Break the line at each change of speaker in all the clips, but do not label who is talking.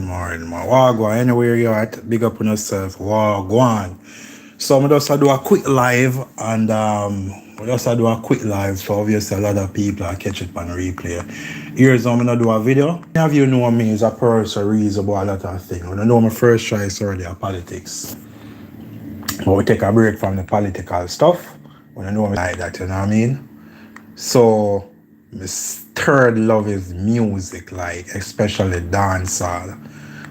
Wagwan, anywhere you're at, big up on yourself. Wagwan. So I'm just do a quick live and we just do a quick live, so obviously a lot of people are catch it on replay. Here's how I'm gonna do a video. Many of you know me as a person reason about a lot of things. When I know my first choice already are politics. But we take a break from the political stuff. When I know me like that, you know what I mean? So my third love is music, like especially dancehall.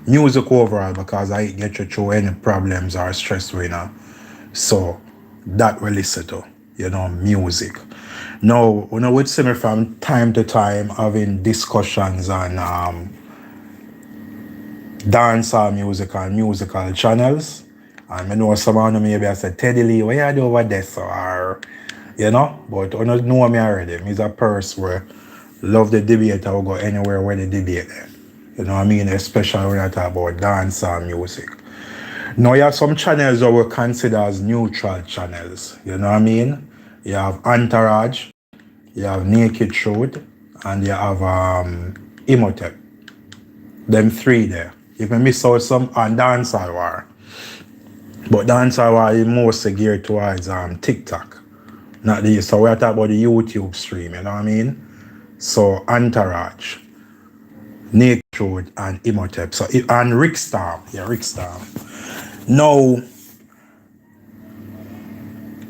Music overall, because I get you through any problems or stress right now. So that we listen to, music. Now, I would see me from time to time having discussions on dancehall music and musical channels. And I know someone maybe I said, Teddy Lee, what you do over this? Or, but I don't know me already. I'm a person where love the debate. I will go anywhere where the debate there. You know what I mean? Especially when I talk about dancehall music. Now you have some channels that we consider as neutral channels. You know what I mean? You have Entourage, you have Naked Truth, and you have Imotep. Them three there. If I miss out some on dancehall war. But dancehall war is mostly geared towards TikTok. Not the so we're talking about the YouTube stream, you know what I mean? So Entourage, Naked Truth, and Imotep. So and Rick Storm. Yeah, Rick Storm. Now,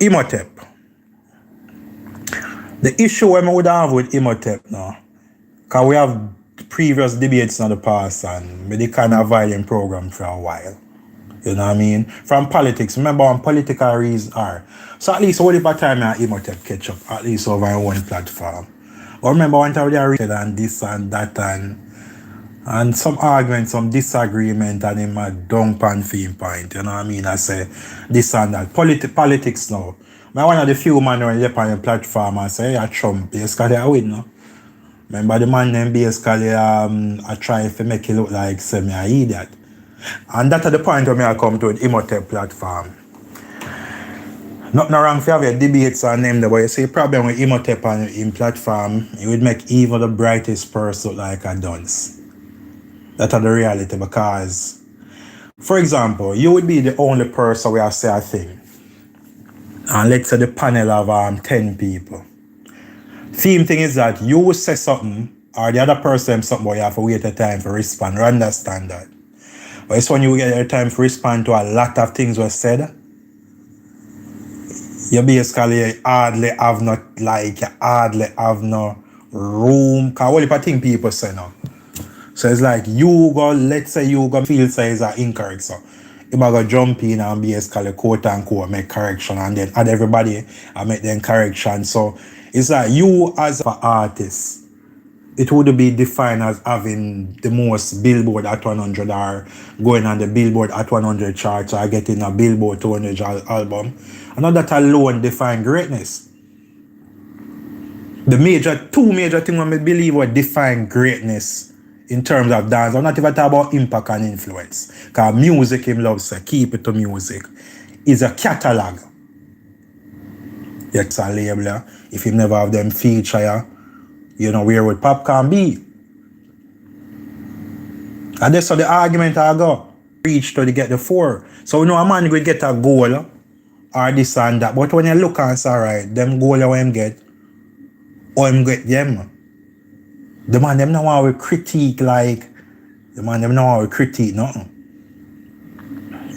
Imotep. The issue I would have with Imotep now, because we have previous debates in the past and they kind of violent program for a while. You know what I mean? From politics. Remember when political reasons are. So at least all the time Imotep catch up, at least over one platform. Or remember one time they are read and this and that and some argument, some disagreement, and him a dunk pan theme point, you know what I mean? I say this and that. Politics now. I'm one of the few men who are on the platform and say, yeah, Trump, basically I win, no? Remember the man then basically I try to make it look like me an idiot. And that's at the point where I come to the Imotep platform. Nothing wrong for having debates on them, but you see the problem with Imotep on in platform, it would make even the brightest person look like a dunce. That's the reality, because, for example, you would be the only person where I say a thing. And let's say the panel of 10 people. Theme thing is that you will say something, or the other person something, but you have to wait a time for respond. You understand that? But it's when you get a time to respond to a lot of things were said, you basically hardly have no room. Because what if I think people say now? So it's like let's say you go feel say is incorrect. So you might go jump in and basically quote unquote make correction and then add everybody and make them correction. So it's like you as an artist, it would be defined as having the most Billboard at 100 or going on the Billboard at 100 charts or getting a Billboard 200 album. And that alone define greatness. The two major things I believe would define greatness in terms of dance. I'm not even talking about impact and influence. Because music, him loves to keep it to music. Is a catalog. It's a label. If you never have them feature, where would Popcorn be? And that's how the argument I go. Reach to get the 4. So a man will get a goal or this and that. But when you look and say, alright, them goal you him get, or him get them. The man them now want to critique nothing.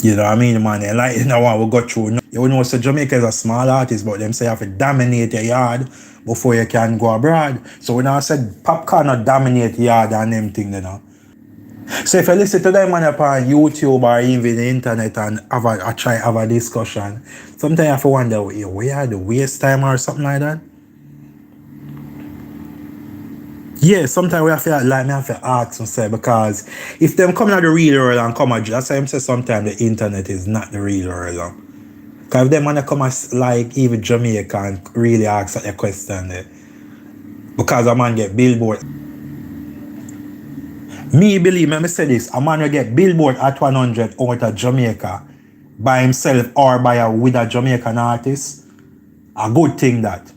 You know what I mean, man? They like want to go through. You know, so Jamaica is a small artist, but them say you have to dominate your yard before you can go abroad. So when I said Popcorn not dominate yard and them thing, So if you listen to them on upon YouTube or even the internet and try have a discussion, sometimes you have to wonder, where the waste time or something like that. Yeah, sometimes we have to ask myself, because if them come out the real world and come at you, that's why I'm saying sometimes the internet is not the real world. Because if them want to come as like even Jamaica and really ask a question there, because a man get Billboard. Me believe, let me say this, a man will get Billboard at 100 out of Jamaica by himself or with a Jamaican artist, a good thing that.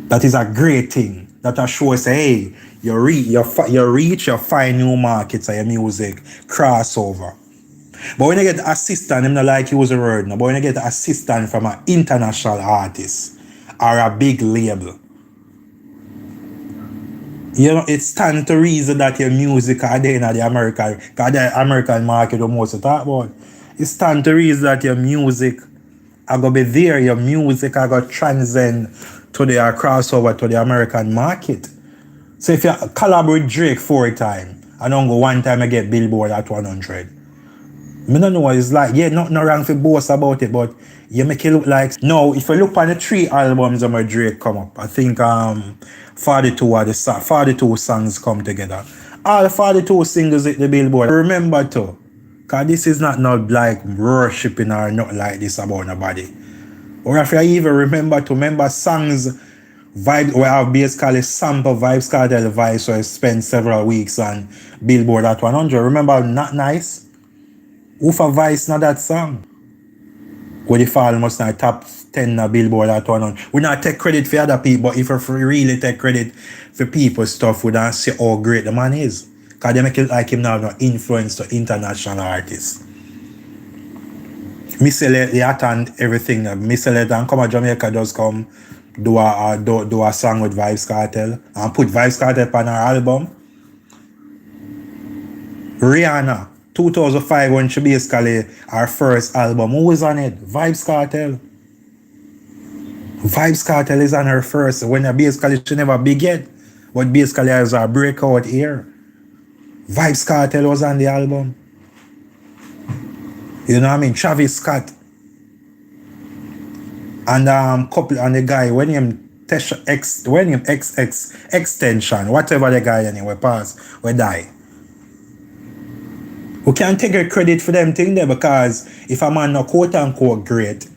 That is a great thing. That shows, hey, you find new markets of your music crossover. But when you get assistant, I'm not like use the word no, but when you get assistant from an international artist or a big label, you know, it stands to reason that your music are there in the American market the most to talk about. It stands to reason that your music are gonna be there, your music are gonna transcend to the crossover to the American market. So if you collaborate with Drake 4 times, I don't go one time I get Billboard at 100. I don't know what it's like. Yeah, not wrong for boast about it, but you make it look like. No, if you look on the 3 albums of my Drake come up, I think 42 songs come together. All 42 singles hit the Billboard. Remember too, cause this is not like worshipping or not like this about nobody. Or if you even remember songs vibe where I have basically sample Vibes Cartel vibes, so I spent several weeks on Billboard at 100. Remember Not Nice? Who for Vice not that song? Where the fall almost not top 10 na Billboard at 100. We not take credit for other people, but if we really take credit for people's stuff, we don't see how great the man is. Because they make it like him now no influence to international artists. Me say lately attend everything. Me say lately and come to Jamaica just come do a song with Vibes Cartel and put Vibes Cartel on her album. Rihanna, 2005 when she basically her first album. Who was on it? Vibes Cartel. Vibes Cartel is on her first. When basically she never big yet, but basically as a breakout here. Vibes Cartel was on the album. You know what I mean? Travis Scott. And couple and the guy when him XX extension, whatever the guy anyway pass, we die. We can't take a credit for them thing there because if a man not quote unquote great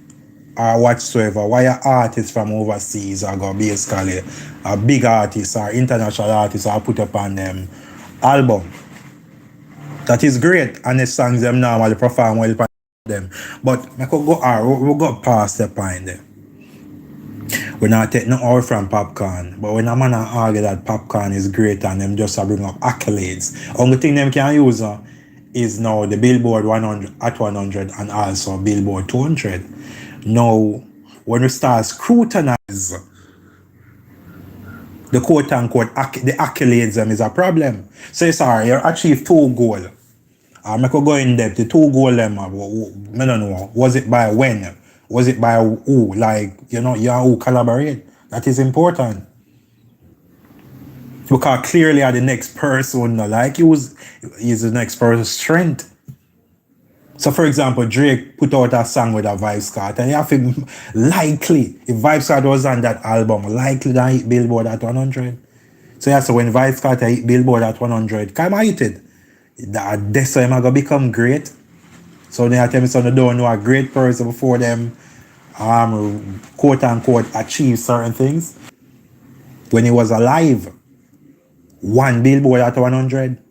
or whatsoever, why an artist from overseas or go basically a big artist or international artist or put up on them album. That is great and the songs them normally perform well them. But we could go past the point there. We not take no away from Popcorn, but when a man argue that Popcorn is great and them just bring up accolades, only thing them can use is now the Billboard 100 at 100 and also Billboard 200. Now, when we start scrutinize the quote unquote the accolades them is a problem. So sorry, you achieved 2 goals. I could go in depth. The 2 goals them, I don't know. Was it by when? Was it by who? Like, you know, you and who collaborate. That is important. Because clearly the next person, like he's the next person's strength. So for example, Drake put out a song with a Vibes Cartel, and you have to likely, if Vibes Cartel was on that album, likely that hit Billboard at 100. So yeah, so when Vibes Cartel hit Billboard at 100, come on hit it. That's why I'm gonna become great. So they tell me so they don't know a great person before them quote unquote achieve certain things. When he was alive, 1 Billboard at 100.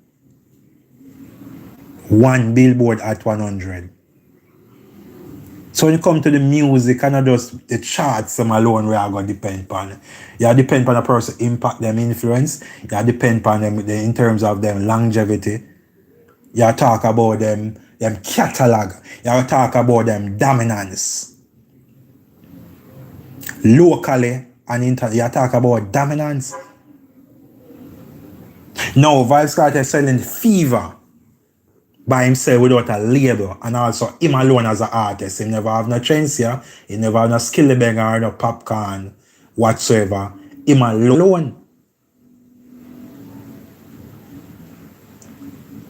1 Billboard at 100. So when you come to the music and not just the charts them alone where I go depend upon. You depend upon a person impact them influence. You depend upon them in terms of them longevity. You talk about them catalog. You talk about them dominance. Locally and you talk about dominance. Now Vibes Cartel selling Fever by himself without a label, and also him alone as an artist. He never have no trends here, he never have no Skilly Bang or no Popcorn whatsoever. Him alone.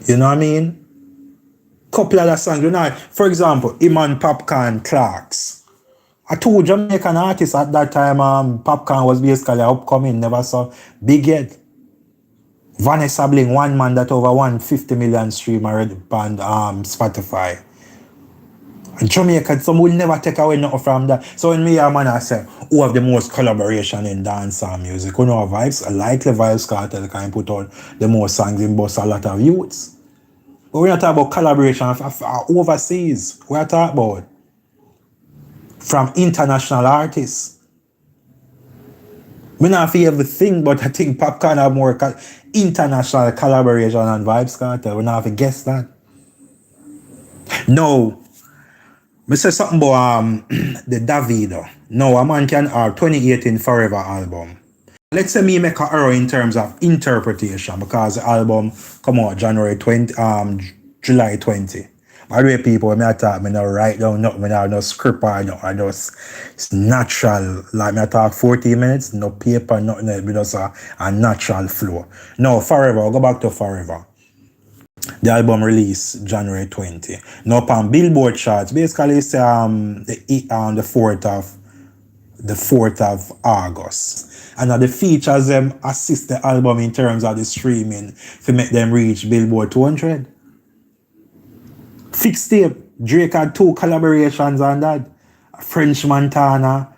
You know what I mean? Couple other songs, you know, for example, him and Popcorn Clarks. I told Jamaican artists at that time, Popcorn was basically upcoming, never saw big yet. Vanessa Bling, one man that over 150 million stream already on Spotify. And Jamaica, some will never take away nothing from that. So when me a man I say, who have the most collaboration in dancehall music? Who know Vibes? Likely Vibes Cartel can put out the most songs in both a lot of youths. But we're not talking about collaboration overseas. We're talking about from international artists. Me not feel everything, but I think Popcorn have more international collaboration on Vibes Cartel. We not have to guess that. No, me say something about the Davido. No, a man can have 2018 Forever album. Let's say me make a error in terms of interpretation because the album come out January 20, July 20. By the way, people, when I talk, me not write down nothing, me not no script or nothing. I just, it's natural. Like me I talk 40 minutes, no paper, nothing, it be just a natural flow. No, Forever, I'll go back to Forever. The album released January 20. Now on Billboard charts, basically it's the 4th of August. And the features them assist the album in terms of the streaming to make them reach Billboard 200. Fixed tape. Drake had 2 collaborations on that. French Montana,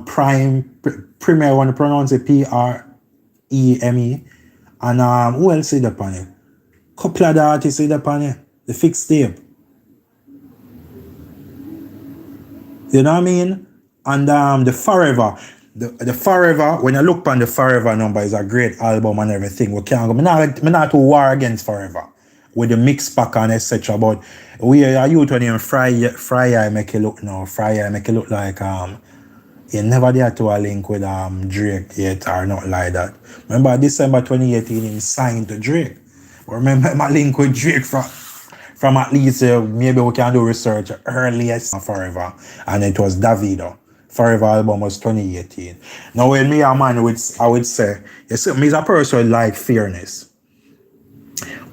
Premier, I want to pronounce it Preme. And who else is upon it? Couple of the artists is upon it. The fixed tape. You know what I mean? And the Forever. The Forever, when you look on the Forever number, is a great album and everything. We can't go. Me not to war against Forever. With the mix pack and etc. But we are youth when him Fry make it look now. Fry make it look like he never did to a link with Drake yet or not like that. Remember December 2018 he signed to Drake. But remember my link with Drake from at least maybe we can do research earliest Forever, and it was Davido. Forever album was 2018. Now when me a man I would say, you see, me is a person like fairness.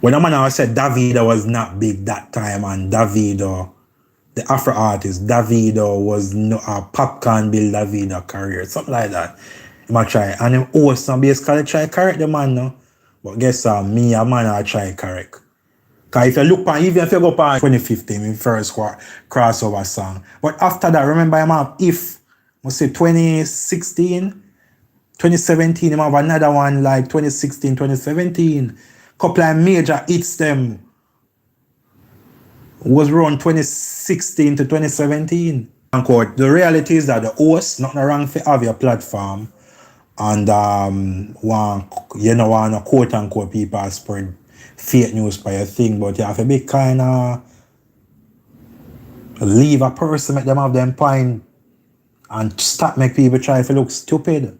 When a man I said Davido was not big that time, and Davido, the Afro artist, Davido was no a Popcorn build Davido career, something like that. He might try, and him also basically try correct the man now. But guess me a man I try correct. Cause if you look on, even if you go on 2015, my first crossover song. But after that, remember him have If, must say 2016, 2017, him have another one like 2016, 2017. Couple of major hits them was around 2016 to 2017. The reality is that the host, nothing wrong for have your platform and want quote unquote people spread fake news by a thing, but you have to be kind of leave a person, make them have them point and stop make people try to look stupid.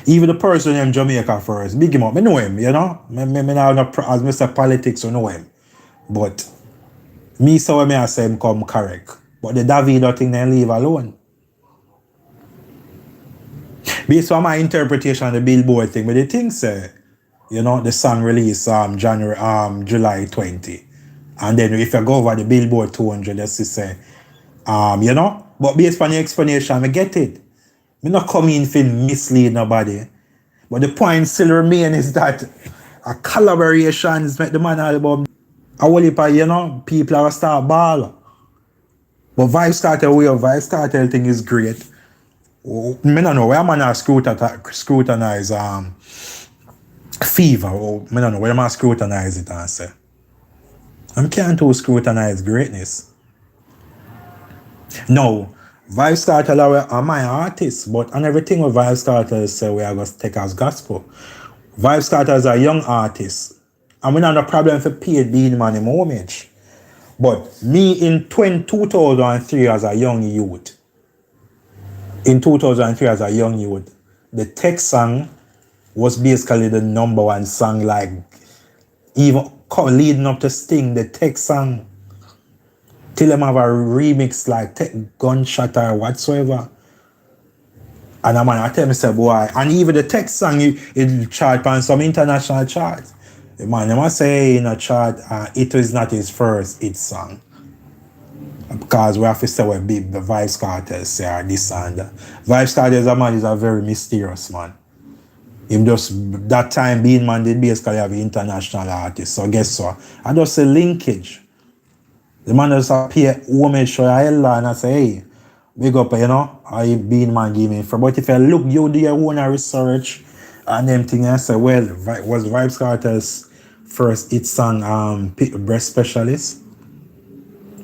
Even the person in Jamaica first, big him up. I know him, you know. Me not as Mr. Politics, I know him. But me so when I say him come correct. But the Davido thing then leave alone. Based on my interpretation of the Billboard thing, but the thing say, you know, the song released July 20. And then if you go over the Billboard 200, you see say, you know, but based on the explanation, I get it. Me not come in to mislead nobody. But the point still remains is that a collaborations make the man album a whole heap of, you know, people are start ball. But Vibes Cartel thing is great. Me don't know where man scrutinize Fever, or me don't know where man scrutinize it and say. I can't too scrutinize greatness. No. Vibes Cartel are my artists, but and everything with Vibes Cartel say we are going to take as gospel. Vibes Cartel is a young artist, and we don't have no problem for paid being man in homage. But me in 2003 as a young youth, the tech song was basically the #1 song, like even leading up to Sting, the tech song. Till them have a remix like Gunshot or whatsoever. And I tell myself, boy, and even the text song, it chart on some international charts. The man, they must say in a chart, it is not his first hit song. Because we have to say what big the Vibes Cartel say, this and that. Vibes Cartel is a very mysterious man. Him just, that time being man did basically have international artists. So guess what? I just say linkage. The man just appear homage to Allah and I say, hey, big up, you know, I been man give me for. But if you look, you do your own research and them thing, I say, well, was Vibes Cartel's first hit song Breast Specialist?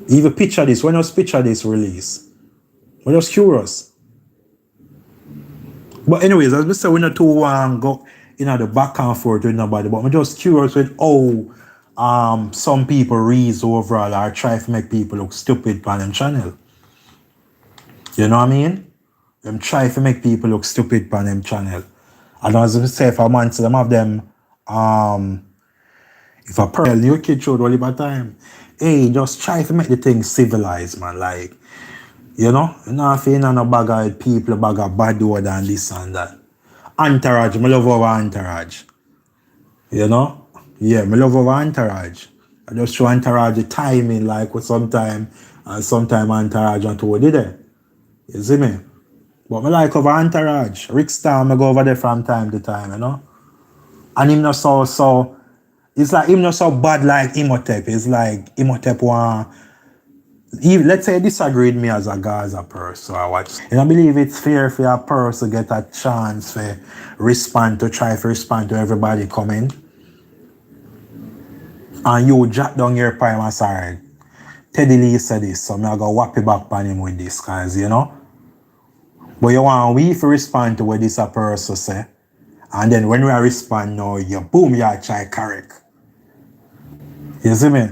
Even picture this, when was picture this release? We're just curious. But anyways, as we say, we not too go the back and forth with nobody. But I'm just curious with how some people reason overall or try to make people look stupid on them channel. You know what I mean? Them try to make people look stupid on them channel. And as we say, if a man to them have them if a person your kid showed all the time, hey, just try to make the thing civilized, man. Like, you know if you no bag of people, bag of bad word and this and that. Entourage, I love our entourage. You know? Yeah, I love our entourage. I just show entourage the timing, like with sometime entourage and to did it. You see me? But I like over entourage. Rick Star, I go over there from time to time, you know? And him not so it's like him not so bad like Imotep. It's like Imotep let's say disagreed me as a Gaza person or what. And I believe it's fair for a person to get a chance to try to respond to everybody coming. And you jot down your prime and sorry. Teddy Lee said this, so I'm gonna whap it back on him with this, cause you know. But you want we to respond to what this a person say. And then when we respond now, you boom, you try correct. You see me?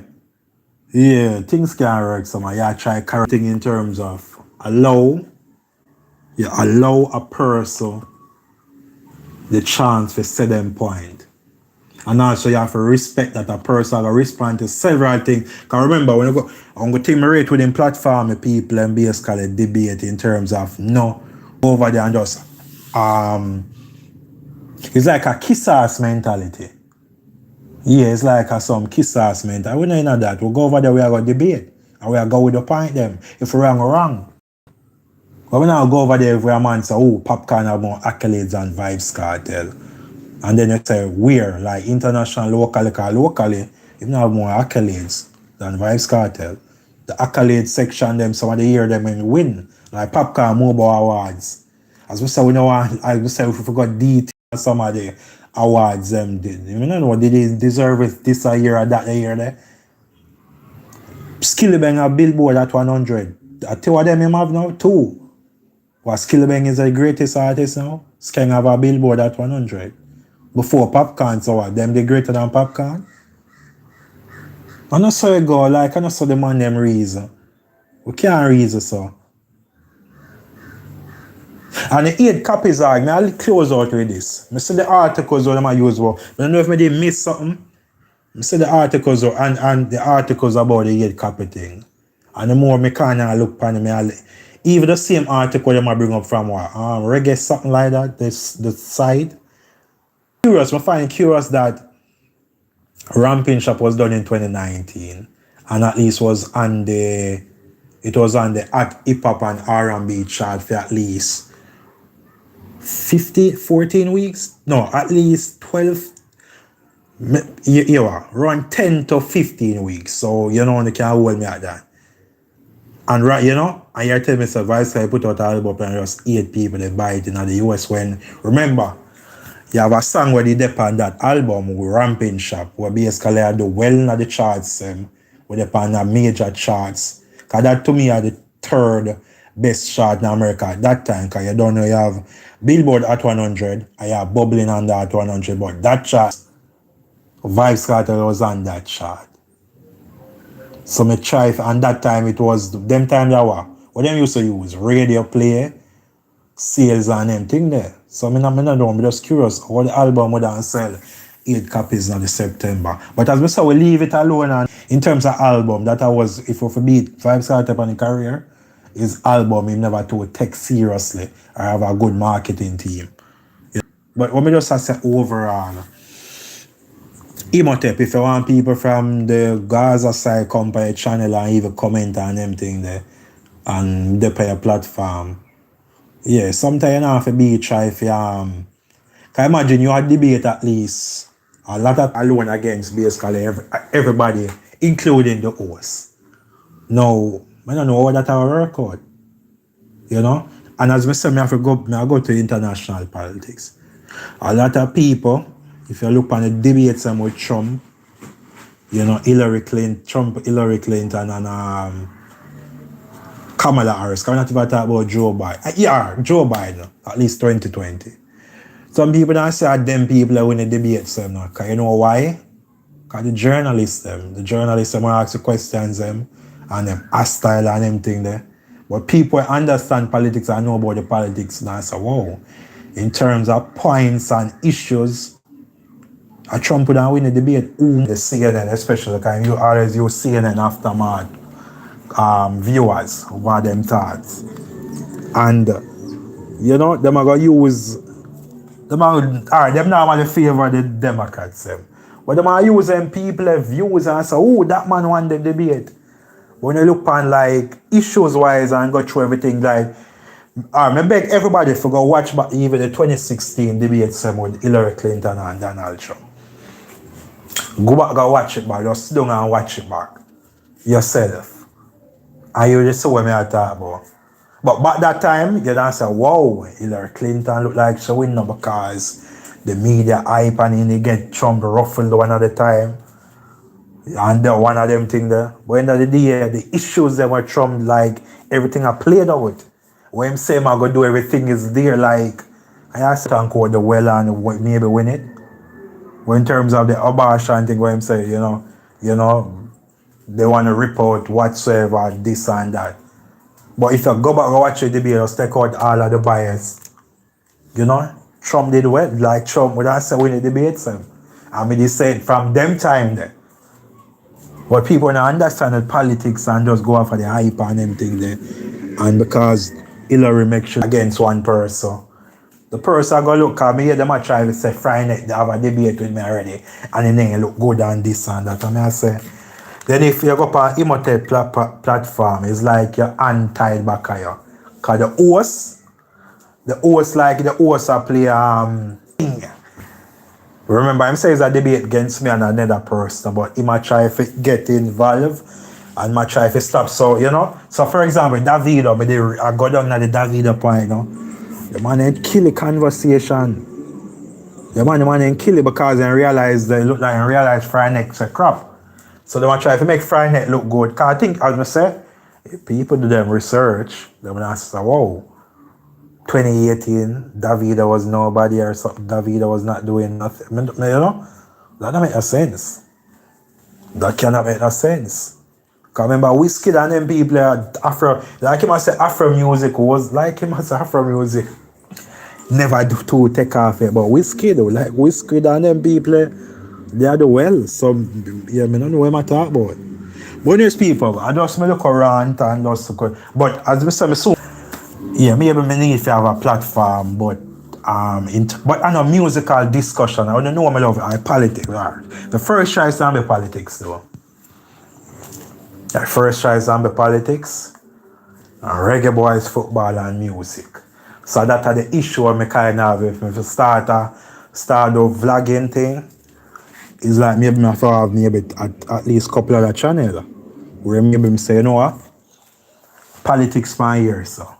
Yeah, things can work somehow. You try correcting in terms of allow a person the chance to say them point. And also you have to respect that a person will respond to several things. Because remember, when you go on the team rate within platform, people and basically debate in terms of no over there and just it's like a kiss-ass mentality. Yeah, it's like some kiss-ass mentality. We don't know that. We go over there, we are going to debate. And we are going with the point them. If we're wrong, we're wrong. But we now go over there if we are man say, oh, Popcorn have more accolades and Vibes Cartel. And then you say, where? Like international, locally, you have more accolades than Vibes Cartel. The accolades section, them, some of the year them and win. Like Popcorn Mobile Awards. As we say, we know, as we say, if we forgot details, some of the awards them did. You know, did they deserve it this year or that year there? Skillibeng a Billboard at 100. I tell what them him have now, 2. But Skillibeng is the greatest artist now. Skeng have a Billboard at 100. Before Popcorn, so what? Them they greater than Popcorn? I not saw it go, like I not saw the man them reason. We can't reason so. And the 8 copies are, I'll close out with this. I see the articles that I use, but I don't know if I did miss something. I see the articles and the articles about the 8 copy thing. And the more I can look upon them, even the same article that I bring up from what? Reggae, something like that, the side. I find curious that Ramping Shop was done in 2019 and at least was on the hip hop and R&B chart for at least 14 weeks? No, at least 12, around 10 to 15 weeks. So, you can hold me at that. And right, and you're telling me, so Vice I put out an album and just 8 people that buy it in the US when, remember, you have a song where they depend on that album with Ramping Shop, where basically I do well in the charts, we depend on major charts. Because that to me are the 3rd best chart in America at that time, because you don't know you have Billboard at 100, and you have Bubbling on that at 100, but that chart, Vibes Cartel was on that chart. So me try, and that time it was, them time that what them used to use, radio play, sales and them thing there. So I'm just curious how the album would sell 8 copies in September. But as we say, we leave it alone. And in terms of album, that I was, if we beat Vibes Cartel on the career, his album, he never to take seriously or have a good marketing team. Yeah. But when we just say overall, Imotep, if you want people from the Gaza side come by a channel and even comment on them thing there and they pay a platform. Yeah, sometimes you have to be try if you can imagine you had debate at least a lot of alone against basically everybody, including the host. Now, I don't know how that will work out. And as I said, I go to international politics. A lot of people, if you look on the debates with Trump, Hillary Clinton and Kamala Harris. Can we not even talk about Joe Biden? Yeah, Joe Biden, at least 2020. Some people don't say them people that win the debates them now. Cause you know why? Because the journalists them will ask the questions them and them hostile and them thing there. But people understand politics and know about the politics now say, wow, in terms of points and issues, a Trump would win the debate. The CNN especially, because you always use CNN aftermath viewers over them thoughts. And you know, them are gonna use them normally favor the Democrats them. But them are use them people views and say, oh, that man won the debate. When you look on like issues wise and go through everything like I beg everybody to go watch back even the 2016 debates with Hillary Clinton and Donald Trump. Go back and watch it back. Just sit down and watch it back yourself. And you just see what I talk about. But back that time, you don't say, wow, Hillary Clinton look like she win because the media hype and he get Trump ruffled one at a time. And one of them thing there. But end of the day, the issues that were Trump, like everything I played out with. When him say I'm gonna do everything is there, like I asked to quote the well and maybe win it. But in terms of the abortion thing where him say, you know, they want to rip out whatsoever, this and that. But if you go back and watch the debate, just take out all of the bias. You know, Trump did well. Like Trump would have said when the debates him. I mean, he said from them time there. But people don't understand that politics and just go off for the hype and everything there. And because Hillary makes sure against one person. The person go look at me, hear them try to say Friday night they have a debate with me already. And then they look good and this and that. And I say, then if you go up on Imotep platform, it's like you're untied back here. Because the host are play remember, him says a debate against me and another person, but he might try to get involved and might try to stop. So, you know, so for example, Davido, I go down at the Davido point, you know. The man ain't kill the conversation. The man ain't kill it because they realize Friday night's a crap. So they want to try to make Friday night look good. Because I think, as I say, if people do them research, they will ask, whoa. 2018, Davido was nobody or something. Davido was not doing nothing. You know, that don't make no sense. That cannot make no sense. Because remember, Wizkid and them people are Afro, like him I say Afro music was, like him I say Afro music never do to take off it. But Wizkid and them people, they are the well. So, yeah, I don't know what I'm talking about. But there's people, I just look around and just look. But as I say, soon. Yeah, maybe I need to have a platform, but on a musical discussion, I don't know what I love politics. Right? The first choice is be politics, though. The first choice is be politics, and reggae boys, football, and music. So that are the issue I kind of have. If I start the vlogging thing, it's like maybe I have maybe at least a couple of the channels where maybe I say, you know what, politics for a year, so.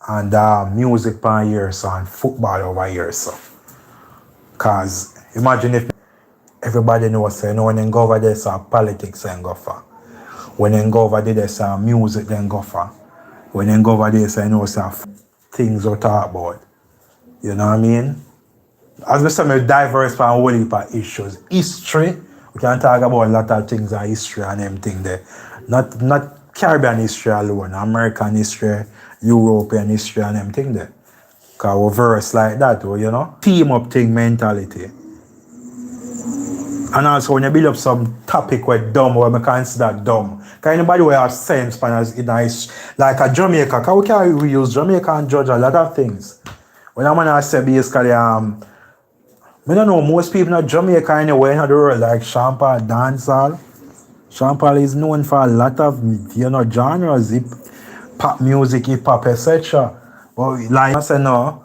And music per year, so, and football over here, so. Because imagine if everybody knows, say, you know, when they go over there, so politics then go for. When they go over there, so music then go for. When they go over there, so you know, so things to talk about. You know what I mean? As we say, we diverse for a whole heap of issues. History, we can talk about a lot of things on history and everything there. Not Caribbean history alone, American history, European history and everything there. Because we verse like that, you know. Team up thing mentality. And also when you build up some topic with dumb, what I consider dumb. Because anybody will have sense like a Jamaica, because we can use Jamaica and judge a lot of things. When I'm gonna say basically I don't know, most people in Jamaica anywhere in the world, like Sean Paul dancehall. Sean Paul is known for a lot of, you know, genres. Pop music, hip hop, etc. But like I say no.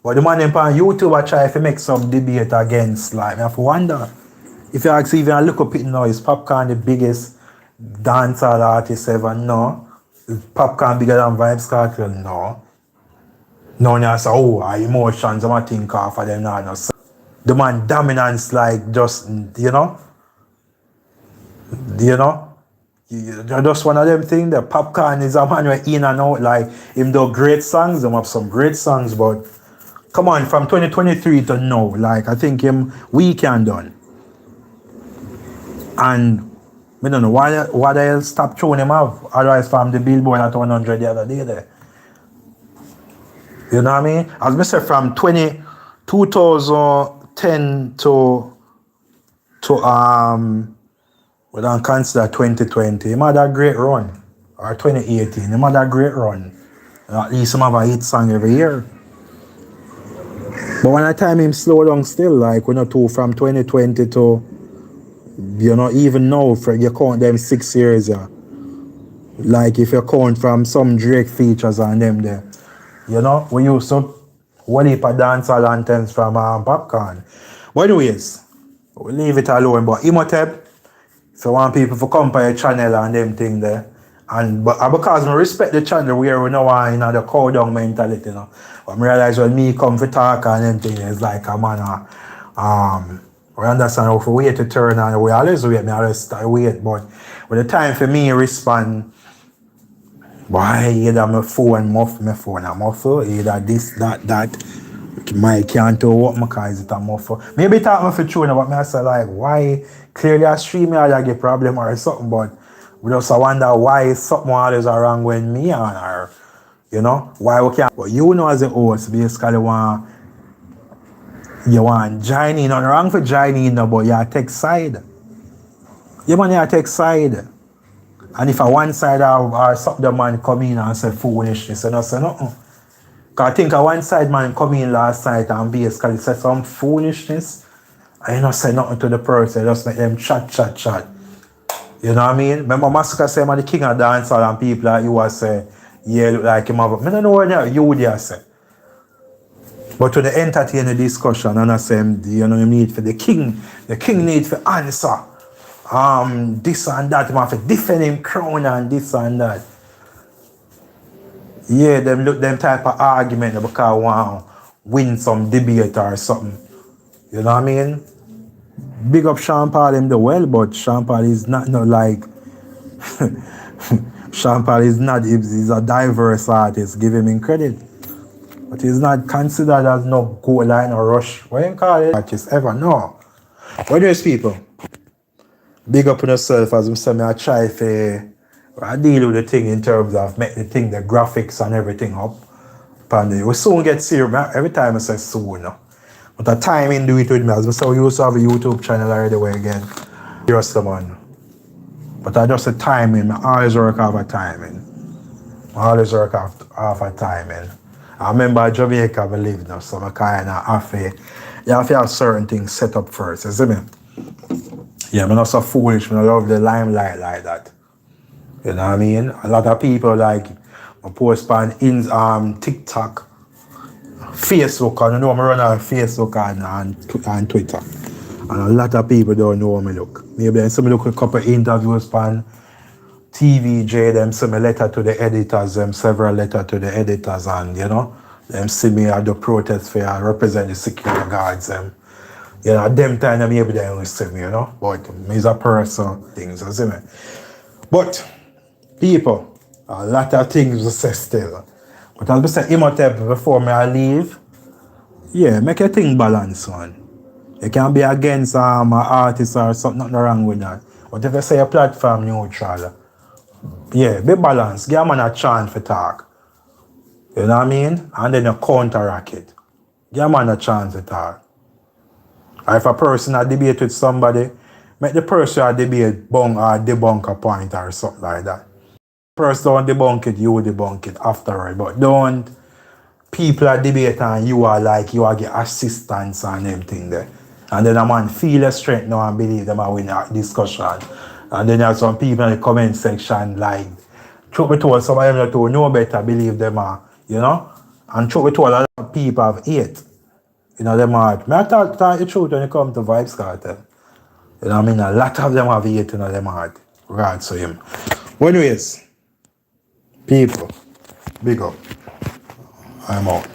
But the man on YouTube I try to make some debate against, like I have to wonder. If you actually even look up it now, is Popcorn the biggest dancehall artist ever? No. Is Popcorn bigger than Vybz Kartel? No. No, you say, oh, emotions, I'm gonna think off of them now. No. So the man dominance like just, you know? Just one of them things. The Popcorn is a man who in and out. Like, him do great songs. Them have some great songs, but come on, from 2023 to now, like, I think him weekend done. And I don't know why they'll stop throwing him off. Otherwise, from the Billboard at 100 the other day there. You know what I mean? As I said, from 2010 to we don't consider 2020. He had a great run. Or 2018. He had a great run. At least some have a hit song every year. But when I time him slow down still, like when you two from 2020 to, you know, even now, if you count them 6 years, yeah. Like if you count from some Drake features on them there, you know, we used to one heap of dancehall anthems from Popcorn. But anyways, we'll leave it alone. But Imotep, if you want people to come by your channel and them thing there, and but because I respect the channel where we know in the cow down mentality, you know. But I realize when me come for talk and them thing, it's like a man, we understand how to wait to turn and we always wait, me always wait, but when the time for me respond, why either my phone muffle, either this, that, my can't do what my car is it a muffle. Maybe talk me for true, but me I say like, why clearly I stream me I get problem or something, but we just wonder why something always wrong when me on her, you know, why we can't. But you know as a host, basically you want join in, nothing wrong for joining in, but you take side. You man, you take side. And if a one side or something the man come in and say foolishness, and I say nothing. Because I think a one side man come in last night and basically say some foolishness, and you don't say nothing to the person, just make them chat. You know what I mean? Remember Massacre say I'm the king of dancehall and people like you will say, yeah, look like him have. I don't know what you would say. But to the entertain the discussion, and I say, you know, you need for the king need for answer. This and that, you have to defend him crown and this and that. Yeah, them look them type of argument because I want to win some debate or something. You know what I mean? Big up Sean Paul him the well, but Sean Paul is not like Sean Paul is not, he's a diverse artist, give him credit. But he's not considered as no goal line or rush. What you call it? Artist ever, no. What do you people? Big up on yourself as I say, I try to deal with the thing in terms of make the thing, the graphics and everything up. And we soon get serious. Every time I say soon. No? But the timing do it with me. As I say, we used to have a YouTube channel already way again. Just man. But I just the timing. I always work off a timing. I remember Jamaica I live now, so I kind of have to have certain things set up first, you see me? Yeah, I'm not so foolish, I love the limelight like that. You know what I mean? A lot of people like I post on TikTok, Facebook, and you know I run on Facebook and Twitter. And a lot of people don't know how me look. Maybe some look a couple of interviews on TVJ, them send me letter to the editors, several letters to the editors, and you know, them see me at the protest fair, I represent the security guards, you know, them time maybe they don't see me, you know, but me is a person, things, you see me. But, people, a lot of things to say still. But as I said, Imotep, before me I leave, yeah, make your thing balance, man. You can't be against an artist or something, nothing wrong with that. But if you say a platform neutral, yeah, be balanced. Give a man a chance for talk. You know what I mean? And then you counteract it. Give a man a chance to talk. Or if a person a debate with somebody, make the person a debate debunk a point or something like that. Person don't debunk it, you debunk it afterward. But don't people are debate and you are like, you are get assistance and everything there. And then a man feel a strength now and believe them and win a discussion. And then there's some people in the comment section like, truth be told, some of them that know better believe them are, you know? And truth be told, a lot of people have hate. You know, them heart. I talk the truth when it comes to Vibes Cartel. You know what I mean? A lot of them have hate in them heart. Right, so him. But anyways, people, big up. I'm out.